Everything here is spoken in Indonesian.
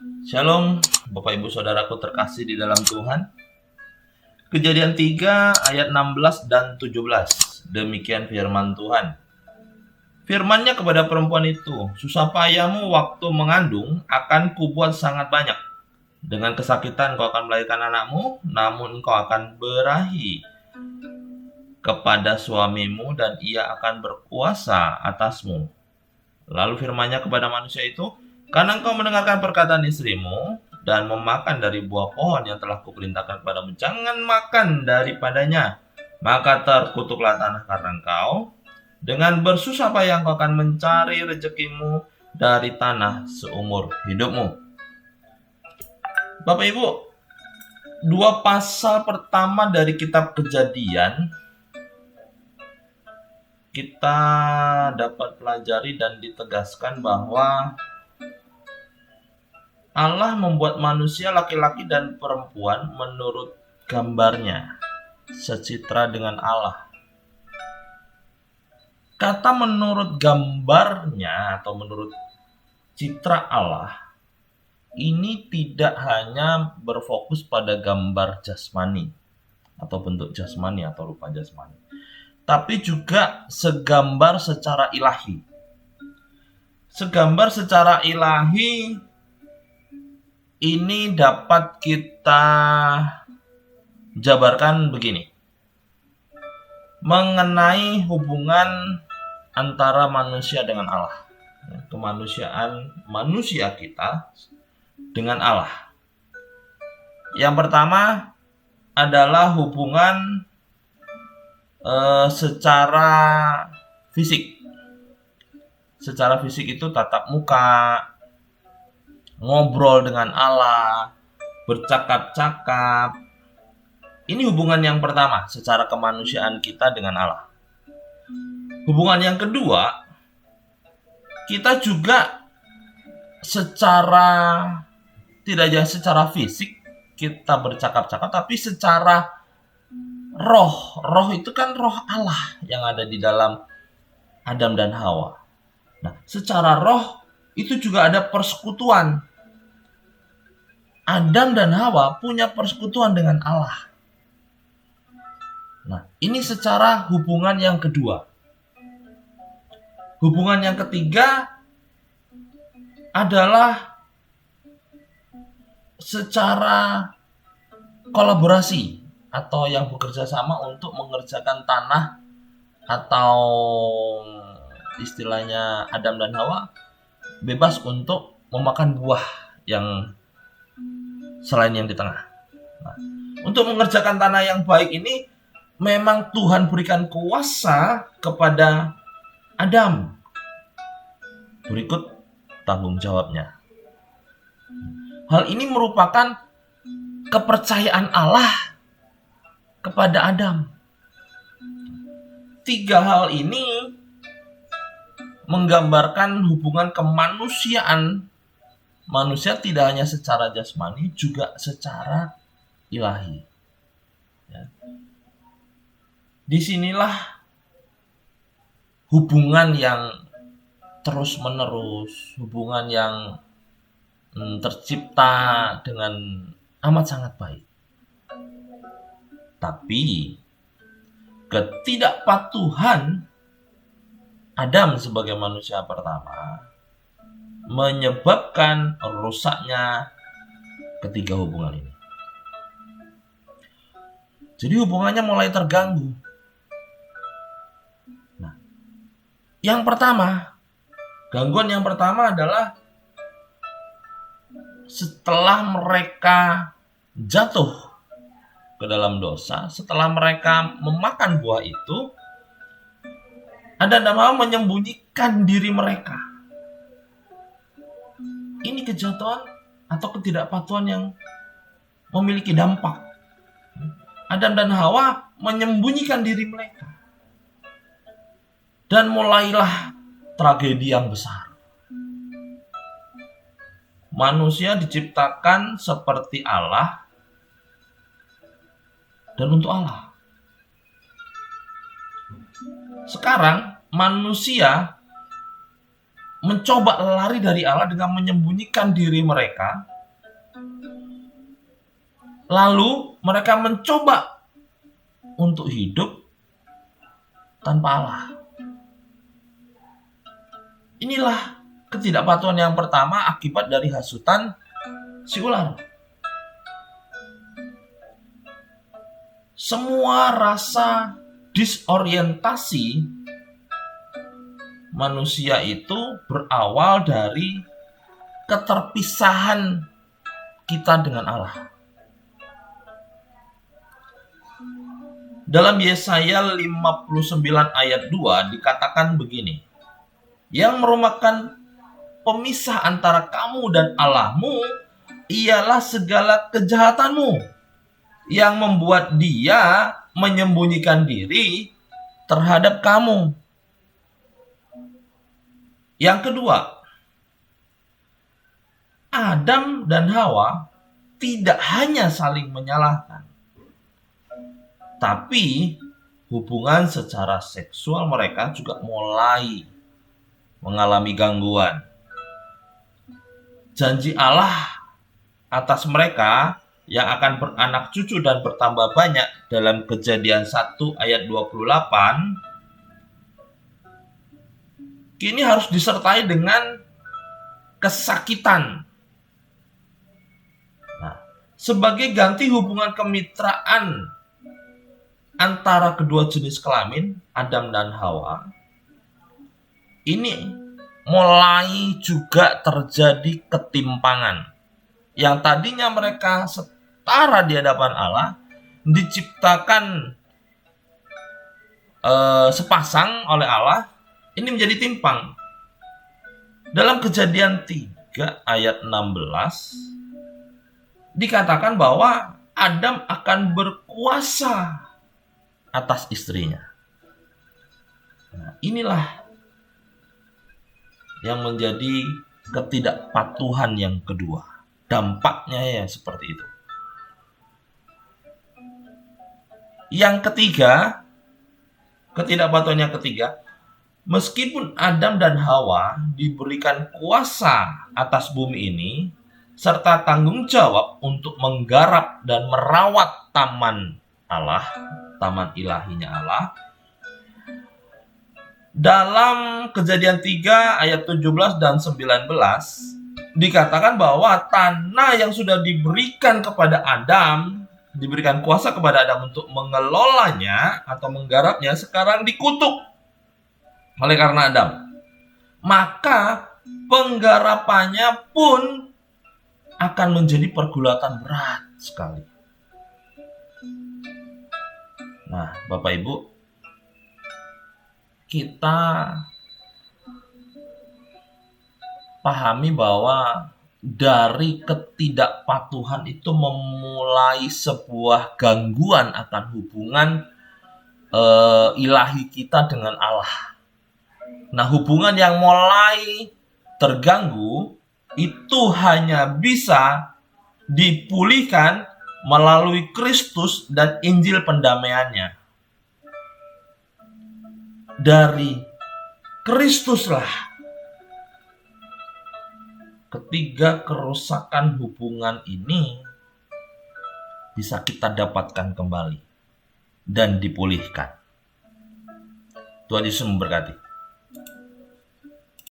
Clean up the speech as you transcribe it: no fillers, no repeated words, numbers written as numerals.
Shalom, Bapak Ibu Saudaraku terkasih di dalam Tuhan. Kejadian 3 ayat 16 dan 17. Demikian firman Tuhan. Firman-Nya kepada perempuan itu, susah payahmu waktu mengandung akan kubuat sangat banyak. Dengan kesakitan kau akan melahirkan anakmu, namun engkau akan berahi kepada suamimu dan ia akan berkuasa atasmu. Lalu firman-Nya kepada manusia itu, karena engkau mendengarkan perkataan istrimu dan memakan dari buah pohon yang telah kuperintahkan kepadamu, jangan makan daripadanya, maka terkutuklah tanah karena engkau. Dengan bersusah payah engkau akan mencari rezekimu dari tanah seumur hidupmu. Bapak Ibu, dua pasal pertama dari kitab Kejadian kita dapat pelajari dan ditegaskan bahwa Allah membuat manusia laki-laki dan perempuan menurut gambarnya, secitra dengan Allah. Kata menurut gambarnya atau menurut citra Allah ini tidak hanya berfokus pada gambar jasmani atau bentuk jasmani atau rupa jasmani, tapi juga segambar secara ilahi. Segambar secara ilahi ini dapat kita jabarkan begini. Mengenai hubungan antara manusia dengan Allah. Kemanusiaan manusia kita dengan Allah. Yang pertama adalah hubungan secara fisik. Secara fisik itu tatap muka, ngobrol dengan Allah, bercakap-cakap. Ini hubungan yang pertama secara kemanusiaan kita dengan Allah. Hubungan yang kedua, kita juga secara tidak hanya secara fisik kita bercakap-cakap, tapi secara roh. Roh itu kan roh Allah yang ada di dalam Adam dan Hawa. Nah, secara roh itu juga ada persekutuan. Adam dan Hawa punya persekutuan dengan Allah. Nah, ini secara hubungan yang kedua. Hubungan yang ketiga adalah secara kolaborasi atau yang bekerja sama untuk mengerjakan tanah, atau istilahnya Adam dan Hawa bebas untuk memakan buah yang selain yang di tengah. Nah, untuk mengerjakan tanah yang baik ini memang Tuhan berikan kuasa kepada Adam. Berikut tanggung jawabnya. Hal ini merupakan kepercayaan Allah kepada Adam. Tiga hal ini menggambarkan hubungan kemanusiaan manusia tidak hanya secara jasmani, juga secara ilahi. Ya. Disinilah hubungan yang terus-menerus, hubungan yang tercipta dengan amat sangat baik. Tapi ketidakpatuhan Adam sebagai manusia pertama menyebabkan rusaknya ketiga hubungan ini. Jadi hubungannya mulai terganggu. Nah, gangguan yang pertama adalah setelah mereka jatuh ke dalam dosa, setelah mereka memakan buah itu, Adam dan Hawa menyembunyikan diri mereka. Ini kejatuhan atau ketidakpatuhan yang memiliki dampak. Adam dan Hawa menyembunyikan diri mereka. Dan mulailah tragedi yang besar. Manusia diciptakan seperti Allah dan untuk Allah. Sekarang manusia mencoba lari dari Allah dengan menyembunyikan diri mereka Lalu mereka mencoba untuk hidup tanpa Allah. Inilah ketidakpatuhan yang pertama akibat dari hasutan si ular. Semua rasa disorientasi manusia itu berawal dari keterpisahan kita dengan Allah. Dalam Yesaya 59 ayat 2 dikatakan begini, yang merupakan pemisah antara kamu dan Allahmu ialah segala kejahatanmu, yang membuat dia menyembunyikan diri terhadap kamu. Yang kedua, Adam dan Hawa tidak hanya saling menyalahkan, tapi hubungan secara seksual mereka juga mulai mengalami gangguan. Janji Allah atas mereka yang akan beranak cucu dan bertambah banyak dalam Kejadian 1 ayat 28 kini harus disertai dengan kesakitan. Nah, sebagai ganti hubungan kemitraan antara kedua jenis kelamin, Adam dan Hawa, ini mulai juga terjadi ketimpangan. Yang tadinya mereka setara di hadapan Allah, diciptakan sepasang oleh Allah, ini menjadi timpang. Dalam Kejadian 3 ayat 16 dikatakan bahwa Adam akan berkuasa atas istrinya. Nah, inilah yang menjadi ketidakpatuhan yang kedua. Dampaknya ya seperti itu. Yang ketiga, ketidakpatuhan yang ketiga, meskipun Adam dan Hawa diberikan kuasa atas bumi ini, serta tanggung jawab untuk menggarap dan merawat taman Allah, taman ilahinya Allah, dalam Kejadian 3 ayat 17 dan 19 dikatakan bahwa tanah yang sudah diberikan kepada Adam, diberikan kuasa kepada Adam untuk mengelolanya atau menggarapnya, sekarang dikutuk oleh karena Adam. Maka penggarapannya pun akan menjadi pergulatan berat sekali. Nah, Bapak Ibu, kita pahami bahwa dari ketidakpatuhan itu memulai sebuah gangguan akan hubungan ilahi kita dengan Allah. Nah, hubungan yang mulai terganggu itu hanya bisa dipulihkan melalui Kristus dan Injil pendamaiannya. Dari Kristuslah ketiga kerusakan hubungan ini bisa kita dapatkan kembali dan dipulihkan. Tuhan Yesus memberkati.